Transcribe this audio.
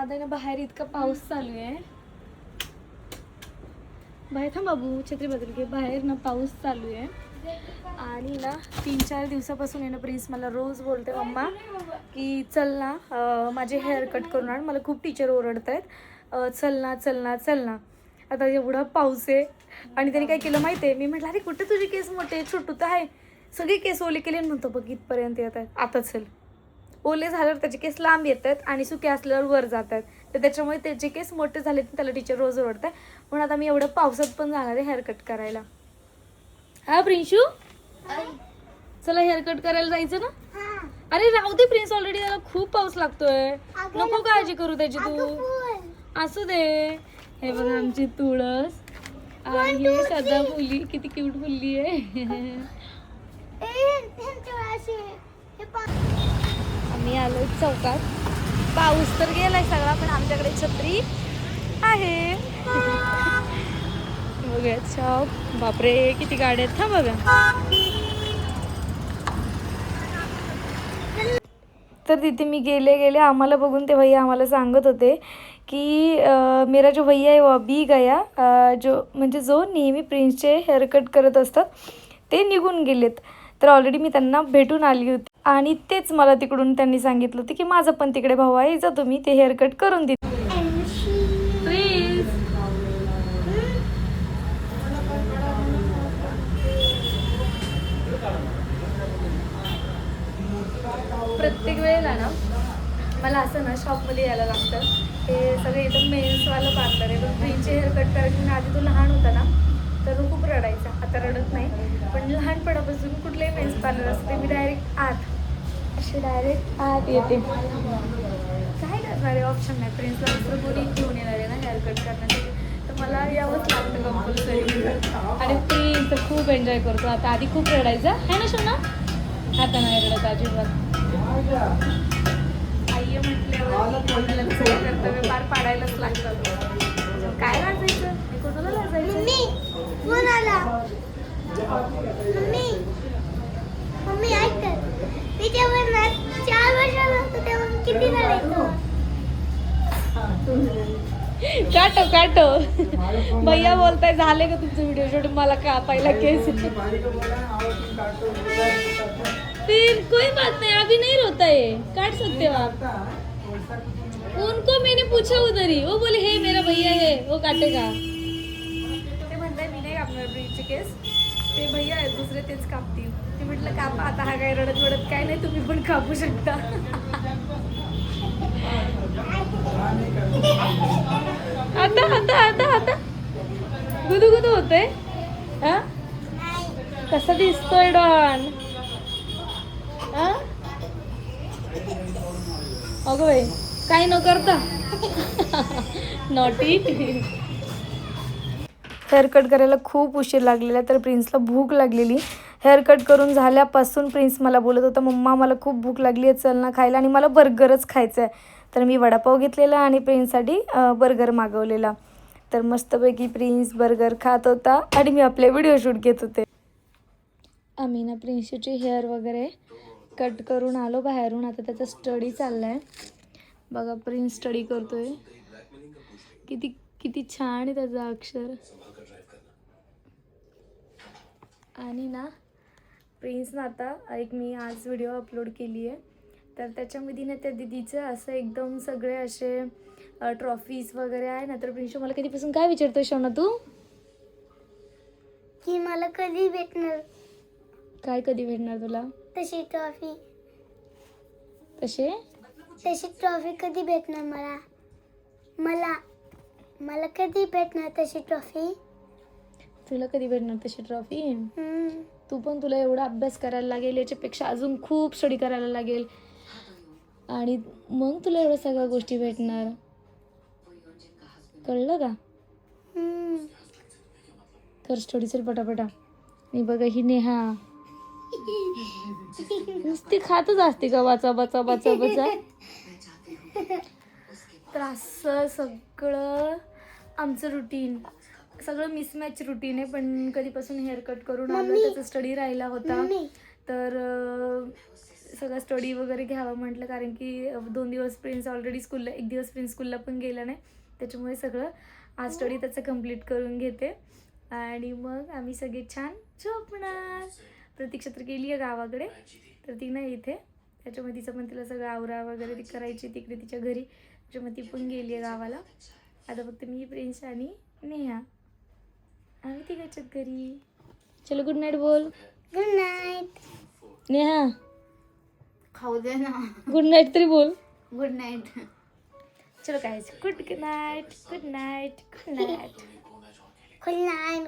आता ना बाहेर इतका पाऊस चालू आहे. बाहेर थांब बाबू, छत्री बदल घे. बाहेर ना पाऊस चालू आहे आणि ना 3-4 दिवसापासून आहे ना प्रिन्स मला रोज बोलते मम्मा की चल ना माझे हेअर कट करून आण. मला खूप टीचर ओरडत आहेत, चल ना चल ना चल ना. आता एवढा पाऊस आहे आणि त्याने काय केलं माहिती आहे, मी म्हटलं अरे कुठे तुझे केस मोठे छोटू तर आहे, सगळे केस ओले केले म्हणतो बघ इथपर्यंत येत आहेत. आता चल, ओले झाल्यावर त्याचे केस लांब येत आहेत आणि सुके असल्यावर वर जात आहेत, तर त्याच्यामुळे त्याचे केस मोठे झाले त्याला टीचर रोज ओरडत आहे. म्हणून आता मी एवढं पावसात पण जाणार आहे हेअर कट करायला. हा प्रिन्शू, चला हेअर कट करायला जायचं ना. अरे राहू दे प्रिन्स, ऑलरेडी त्याला खूप पाऊस लागतोय, नको काळजी करू त्याची तू. असू दे. हे बघा आमची तुळस आणि हे सदा फुली, किती क्यूट फुलली आहे. आम्ही आलो चौकात. पाऊस तर गेलाय सगळा पण आमच्याकडे छत्री आहे. बघा चौक, बापरे किती गाड्या आहेत. हा बघा. तर तिथे मी गेले आम्हाला बघून ते भैया आम्हाला सांगत होते की मेरा जो भैया आहे वो अभी गया, जो म्हणजे जो नेहमी प्रिन्सचे हेअर कट करत असतात ते निघून गेलेत. तर ऑलरेडी मी त्यांना भेटून आली होती आणि तेच मला तिकडून त्यांनी सांगितलं होतं की माझं पण तिकडे भाऊ आहे, जा तुम्ही ते हेअर कट करून दे. प्रत्येक वेळेला ना मला असं ना शॉपमध्ये यायला लागतं. हे सगळे एकदम मेन्सवालं पार्लर आहे. पण प्रिन्सचे हेअर कट करायचे ना, आधी तो लहान होता ना तर तो खूप रडायचा, आता रडत नाही. पण लहानपणापासून कुठलंही मेन्स पार्लर असते मी डायरेक्ट आत येते. काय करणार आहे, ऑप्शन नाही. प्रिन्सला दुसरं कोणी घेऊन येणार आहे ना हेअर कट करण्यासाठी, तर मला यावंच लागतं कंपल्सरी. आणि प्रिन्स तर खूप एन्जॉय करतो आता. आधी खूप रडायचा आहे ना शोना, आता नाही रडत अजिबात. आई म्हटल्यावर आपल्याला सगळं कर्तव्य पार पाडायलाच लागतं. काय लाजायचं, मी कोणाला लाजायचं. मम्मी ऐक, मी तेव्हा 4 वर्षाला होतो तेव्हा किती रडायचो. काटो भैया बोलताय झाले का तुमचं व्हिडिओ शूट, मला का पहिला केस. फिर कोई बात नहीं, अभी नहीं रोता है, काट सकते हो आप. उनको मैंने पूछा उधर ही, वो बोले हे मेरा भैया है वो काटेगा. ते म्हणताय मी नाही कापणार ब्रीडचे केस, ते भैया आहेत दुसरे तेच कापतील. ते म्हटलं कापा आता, हा काय रडत वडत काय नाही, तुम्ही पण कापू शकता. आता आता आता आता गुदू गुदू होतंय. हा कसा दिसतोय डॉन. अगं बाई काही न करता नॉटी. हेअर कट करायला खूप उशीर लागलेला, तर प्रिन्सला भूक लागलेली. हेअर कट करून झाल्यापासून प्रिन्स मला बोलत होता मम्मा मला खूप भूक लागली आहे, चल ना खायला, आणि मला बर्गरच खायचं आहे. तर मी वडापाव घेतलेला आणि प्रिन्ससाठी बर्गर मागवलेला. तर मस्तपैकी प्रिन्स बर्गर खात होता आणि मी आपले व्हिडिओ शूट घेत होते. आम्ही ना प्रिन्सची हेअर वगैरे कट करून आलो बाहेरून. आता त्याचा स्टडी चालला आहे. बघा प्रिन्स स्टडी करतोय, किती किती छान आहे त्याचं अक्षर. आणि ना प्रिन्सनं आता एक मी आज व्हिडिओ अपलोड केली आहे, तर त्याच्यामध्ये ना त्या दिदीचं असं एकदम सगळे असे ट्रॉफीज वगैरे आहे ना. तर प्रिन्स मला कधीपासून काय विचारतोय शोना तू, की मला कधी भेटणार. काय कधी भेटणार तुला तशी ट्रॉफी, तशी ट्रॉफी कधी भेटणार मला. मला मला कधी भेटणार तशी ट्रॉफी. तुला कधी भेटणार तशी ट्रॉफी. तू पण, तुला एवढा अभ्यास करायला लागेल, याच्यापेक्षा अजून खूप स्टडी करायला लागेल आणि मग तुला एवढ्या सगळ्या गोष्टी भेटणार, कळलं का. कर स्टडी चल पटापटा. मी बघा ही नेहा नुसती खातच असते का वाचा बचा बचा बचा. तर असं सगळं आमचं रुटीन, सगळं मिसमॅच रुटीन आहे. पण कधीपासून हेअर कट करून आलं, त्याचा स्टडी राहिला होता. तर सगळं स्टडी वगैरे घ्यावं म्हटलं, कारण की 2 दिवस प्रिन्स ऑलरेडी स्कूलला, 1 दिवस प्रिन्स स्कूलला पण गेला नाही, त्याच्यामुळे सगळं आज स्टडी त्याचं कंप्लीट करून घेते आणि मग आम्ही सगळे छान झोपणार. प्रतीक्षा तर गेली आहे गावाकडे, तर ती नाही इथे, त्याच्यामुळे तिचं पण तिला सगळं आवरा वगैरे ती करायची तिकडे तिच्या घरी, त्याच्यामुळे ती पण गेली आहे गावाला. आता फक्त मी, प्रिन्स आणि नेहा आम्ही तिघाच्यात घरी. चलो गुड नाईट बोल. Good night. नेहा खाऊ दे ना. गुड नाईट तरी बोल. Good night. चलो guys, good night, good night, good night. Good night.